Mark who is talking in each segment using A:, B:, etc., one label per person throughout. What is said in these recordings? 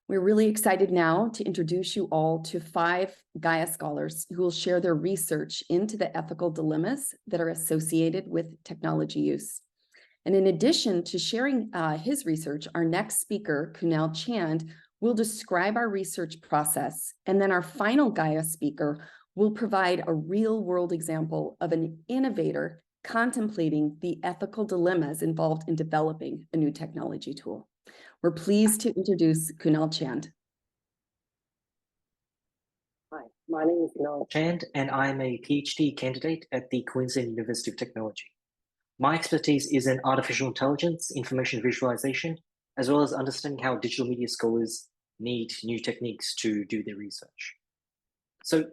A: We're really excited now to introduce you all to 5 GAEA scholars who will share their research into the ethical dilemmas that are associated with technology use. And in addition to sharing his research, our next speaker, Kunal Chand, will describe our research process. And then our final GAEA speaker will provide a real-world example of an innovator contemplating the ethical dilemmas involved in developing a new technology tool. We're pleased to introduce Kunal Chand.
B: Hi, my name is Kunal Chand, and I'm a PhD candidate at the Queensland University of Technology. My expertise is in artificial intelligence, information visualization, as well as understanding how digital media scholars need new techniques to do their research. So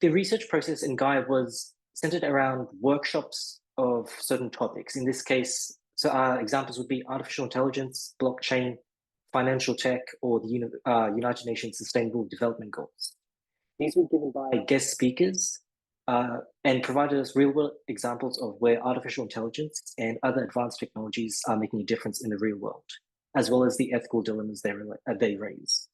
B: the research process in GAEA was centered around workshops of certain topics. In this case, our examples would be artificial intelligence, blockchain, financial tech, or the United Nations Sustainable Development Goals. These were given by guest speakers and provided us real-world examples of where artificial intelligence and other advanced technologies are making a difference in the real world, as well as the ethical dilemmas they raise.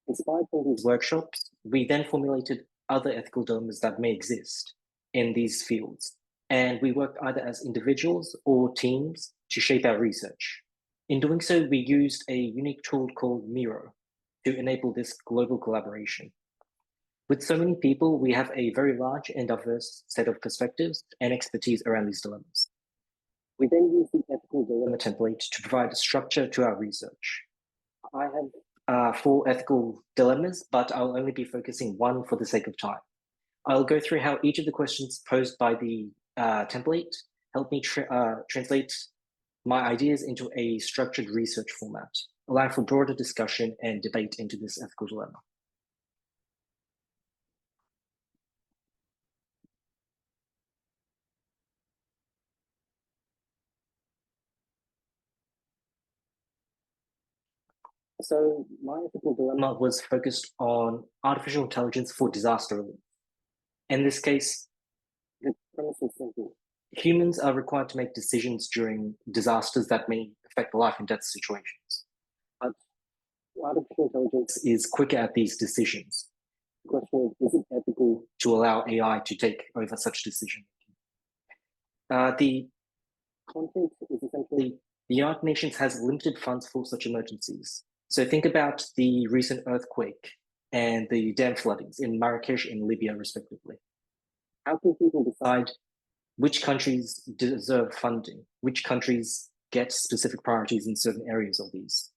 B: Inspired by these workshops, we then formulated other ethical dilemmas that may exist in these fields, and we worked either as individuals or teams to shape our research. In doing so, we used a unique tool called Miro to enable this global collaboration. With so many people, we have a very large and diverse set of perspectives and expertise around these dilemmas. We then use the ethical dilemma template to provide a structure to our research. I have 4 ethical dilemmas, but I'll only be focusing one for the sake of time. I'll go through how each of the questions posed by the template help me translate my ideas into a structured research format, allowing for broader discussion and debate into this ethical dilemma. So my ethical dilemma was focused on artificial intelligence for disaster relief. In this case, the premise is simple. Humans are required to make decisions during disasters that may affect life and death situations. But artificial intelligence is quicker at these decisions. The question is it ethical to allow AI to take over such decision making? The content is essentially the United Nations has limited funds for such emergencies. So think about the recent earthquake and the dam floodings in Marrakesh and Libya, respectively. How can people decide which countries deserve funding, which countries get specific priorities in certain areas of these?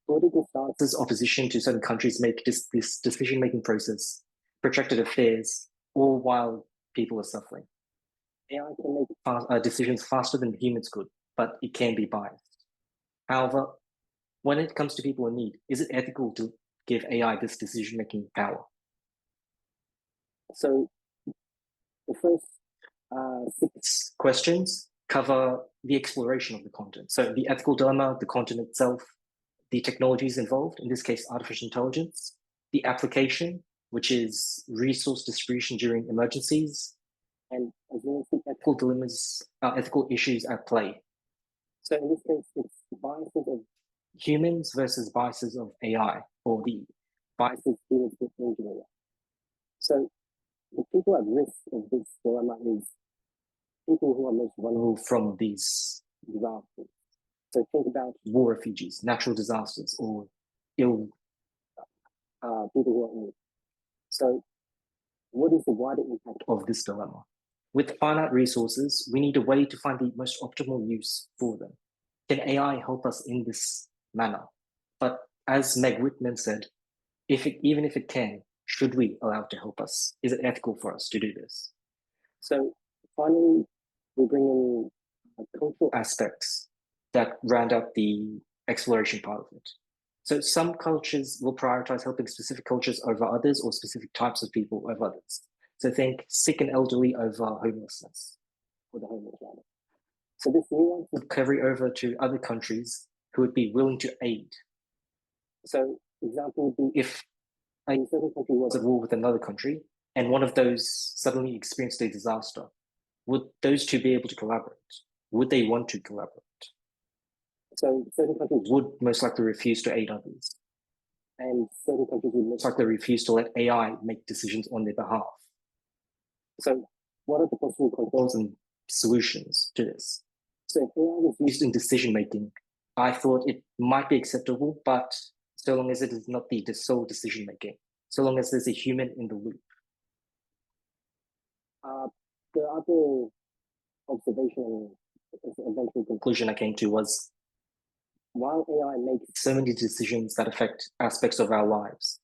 B: Political stances, opposition to certain countries make this decision-making process, protracted affairs, all while people are suffering. AI can make decisions faster than humans could, but it can be biased. However, when it comes to people in need, is it ethical to give AI this decision-making power? So the first 6 questions cover the exploration of the content. So the ethical dilemma, the content itself, the technologies involved, in this case, artificial intelligence, the application, which is resource distribution during emergencies, and as well as the ethical dilemmas, ethical issues at play. So in this case, it's biases of humans versus biases of AI, or the biases humans with engineering. So the people at risk of this dilemma is people who are most vulnerable from these disasters. So think about war refugees, natural disasters, or ill people who are ill. So what is the wider impact of this dilemma? With finite resources, we need a way to find the most optimal use for them. Can AI help us in this manner? But as Meg Whitman said, even if it can, should we allow it to help us? Is it ethical for us to do this? So finally, we bring in cultural aspects that round out the exploration part of it. So some cultures will prioritize helping specific cultures over others, or specific types of people over others. So think sick and elderly over homelessness, or the homeless rather. So this nuance will carry over to other countries who would be willing to aid. So example would be if a certain country was at war with another country, and one of those suddenly experienced a disaster, would those two be able to collaborate? Would they want to collaborate? So certain countries would most likely refuse to aid others. and certain countries would most likely refuse to let AI make decisions on their behalf. So, what are the possible controls and solutions to this? So, if AI was used in decision making, I thought it might be acceptable, but so long as it is not the sole decision making, so long as there's a human in the loop. The other observation and eventual conclusion I came to was, while AI makes so many decisions that affect aspects of our lives,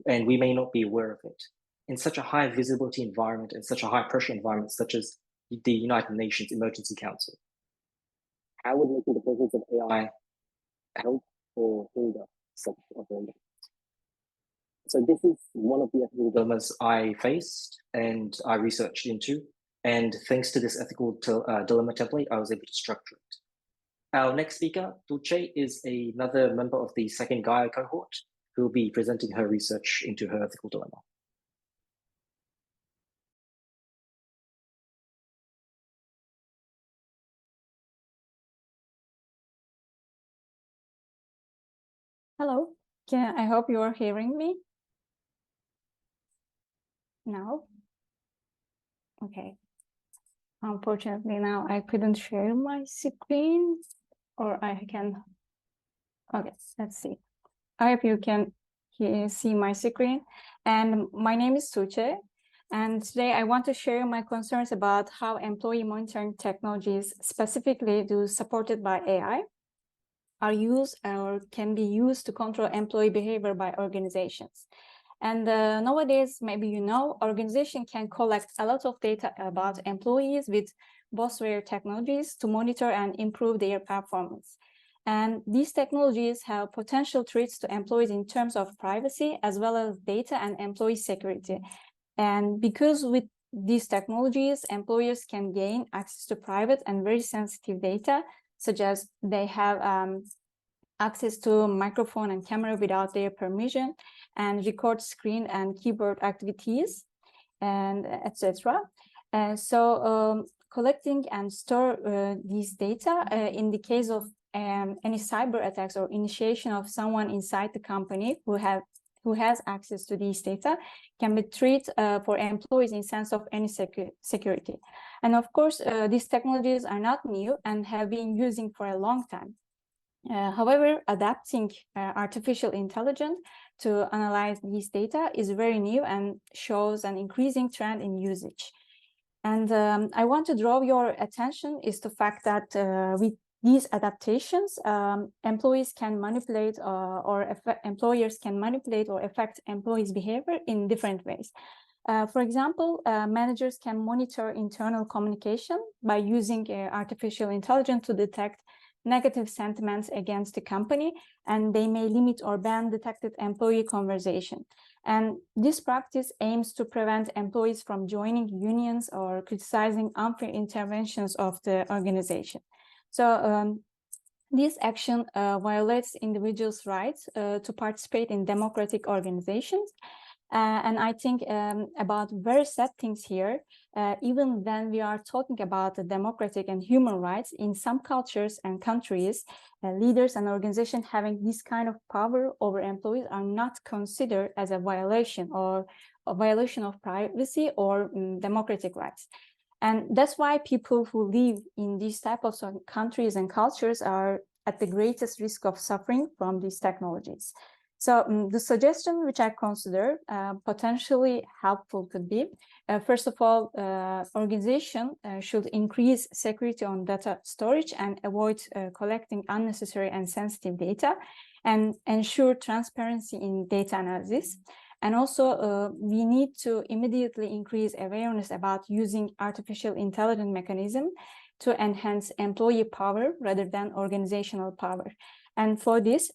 B: and we may not be aware of it, in such a high visibility environment and such a high pressure environment, such as the United Nations Emergency Council, how would making the presence of AI help or hinder such operations? So this is one of the ethical dilemmas I faced and I researched into. And thanks to this ethical dilemma template, I was able to structure it. Our next speaker, Dulce, is another member of the second GAEA cohort who will be presenting her research into her ethical dilemma.
C: Hello, I hope you are hearing me now. Okay. Unfortunately, now I couldn't share my screen, or I can. Okay, let's see. I hope you can see my screen. And my name is Tuğçe. And today I want to share my concerns about how employee monitoring technologies, specifically those supported by AI, are used or can be used to control employee behavior by organizations. And nowadays, maybe you know, organization can collect a lot of data about employees with bossware technologies to monitor and improve their performance. And these technologies have potential threats to employees in terms of privacy, as well as data and employee security. And because with these technologies, employers can gain access to private and very sensitive data, such as they have access to microphone and camera without their permission, and record screen and keyboard activities, and etc. So collecting and store these data in the case of any cyber attacks or initiation of someone inside the company who has access to these data can be treated for employees in sense of any security. And of course, these technologies are not new and have been using for a long time. However, adapting artificial intelligence to analyze these data is very new and shows an increasing trend in usage. And I want to draw your attention is the fact that with these adaptations, employers can manipulate employers can manipulate or affect employees' behavior in different ways. For example, managers can monitor internal communication by using artificial intelligence to detect negative sentiments against the company, and they may limit or ban detected employee conversation. And this practice aims to prevent employees from joining unions or criticizing unfair interventions of the organization. So this action violates individuals' rights to participate in democratic organizations. And I think about very sad things here, even when we are talking about the democratic and human rights in some cultures and countries, leaders and organizations having this kind of power over employees are not considered as a violation or a violation of privacy or democratic rights. And that's why people who live in these type of countries and cultures are at the greatest risk of suffering from these technologies. So the suggestion which I consider potentially helpful could be, first of all, organization should increase security on data storage and avoid collecting unnecessary and sensitive data, and ensure transparency in data analysis. And also, we need to immediately increase awareness about using artificial intelligence mechanism to enhance employee power rather than organizational power. And for this,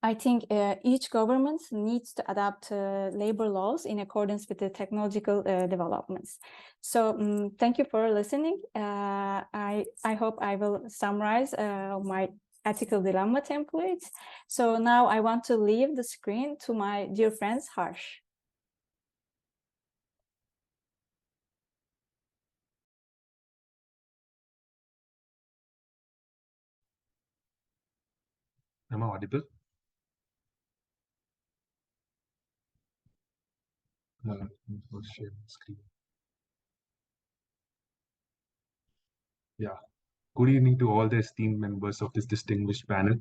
C: I think each government needs to adapt labor laws in accordance with the technological developments. So thank you for listening. I hope I will summarize my ethical dilemma templates. So now I want to leave the screen to my dear friends, Harsh.
D: Am I audible? Share screen. Yeah. Good evening to all the esteemed members of this distinguished panel.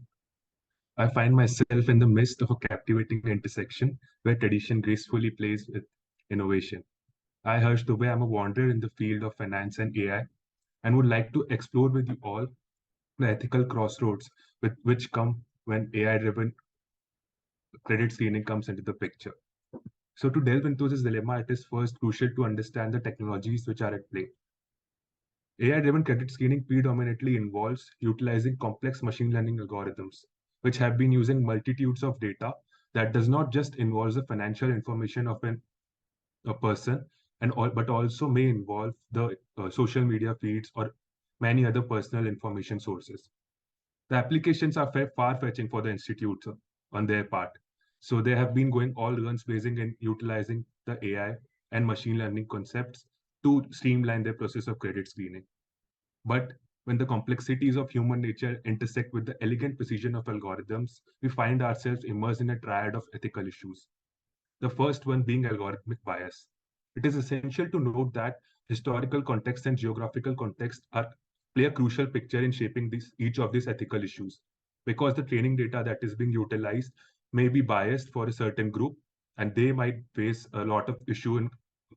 D: I find myself in the midst of a captivating intersection where tradition gracefully plays with innovation. I, Harsh Dubey, am a wanderer in the field of finance and AI and would like to explore with you all the ethical crossroads with which come when AI-driven credit screening comes into the picture. So to delve into this dilemma, it is first crucial to understand the technologies which are at play. AI-driven credit screening predominantly involves utilizing complex machine learning algorithms, which have been using multitudes of data that does not just involve the financial information of a person, but also may involve the social media feeds or many other personal information sources. The applications are far-fetching for the institutes on their part. So they have been going all guns blazing and utilizing the AI and machine learning concepts to streamline their process of credit screening. But when the complexities of human nature intersect with the elegant precision of algorithms, we find ourselves immersed in a triad of ethical issues. The first one being algorithmic bias. It is essential to note that historical context and geographical context play a crucial picture in shaping each of these ethical issues, because the training data that is being utilized may be biased for a certain group, and they might face a lot of issue in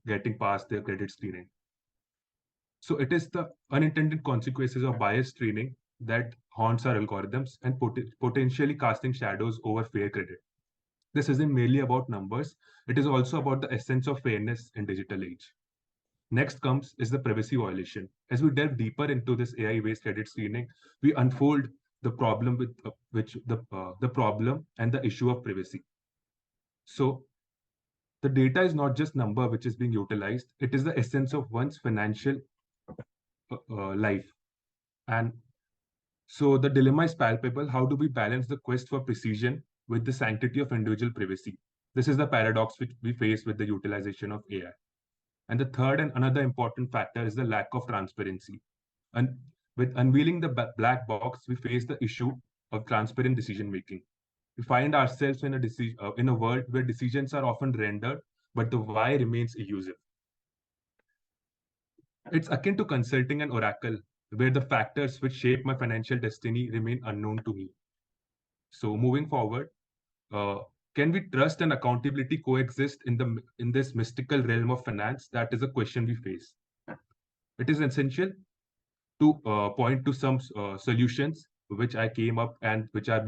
D: getting past their credit screening. So it is the unintended consequences of bias training that haunts our algorithms and potentially casting shadows over fair credit. This isn't merely about numbers, it is also about the essence of fairness in digital age. Next comes is the privacy violation. As we delve deeper into this AI-based credit screening, we unfold the problem with the problem and the issue of privacy. So the data is not just number which is being utilized; it is the essence of one's financial life. And so the dilemma is palpable. How do we balance the quest for precision with the sanctity of individual privacy? This is the paradox which we face with the utilization of AI. And the third and another important factor is the lack of transparency. And with unveiling the black box, we face the issue of transparent decision making. We find ourselves in a world where decisions are often rendered, but the why remains elusive. It's akin to consulting an oracle, where the factors which shape my financial destiny remain unknown to me. So moving forward, uh, can we trust and accountability coexist in this mystical realm of finance? That is a question we face. It is essential to point to some solutions which I came up and which are